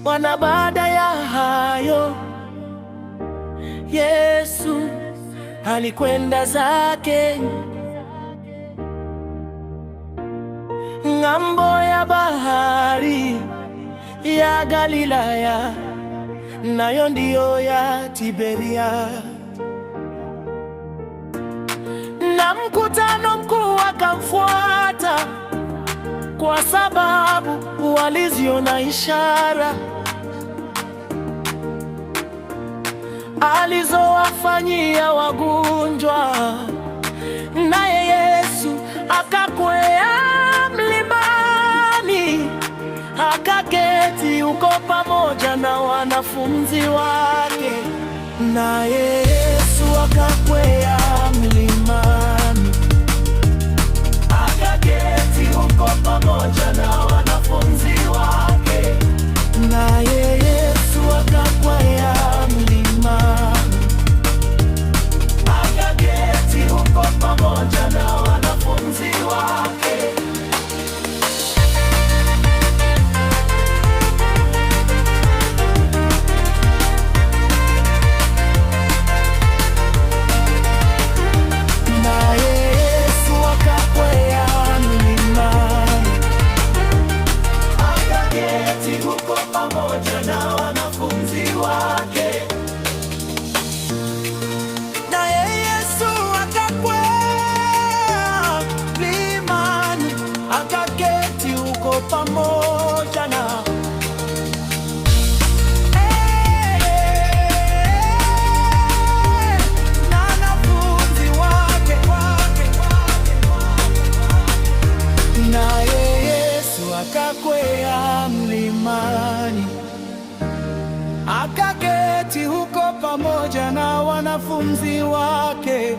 Wana baada ya hayo, Yesu alikwenda zake ng'ambo ya bahari ya Galilaya, nayo ndiyo ya Tiberia. Na mkutano mkuu akamfuata, kwa sababu waliziona ishara alizowafanyia wagonjwa. Naye Yesu akakwea mlimani, akaketi huko pamoja na wanafunzi wake. Naye Yesu akakwea mlimani, akaketi huko pamoja na wanafunzi wake. Naye Yesu akakwea mlimani, akaketi huko pamoja na wanafunzi wake. Pamoja na wanafunzi wake. Naye Yesu akakwea mlimani, akaketi huko pamoja na wanafunzi wake.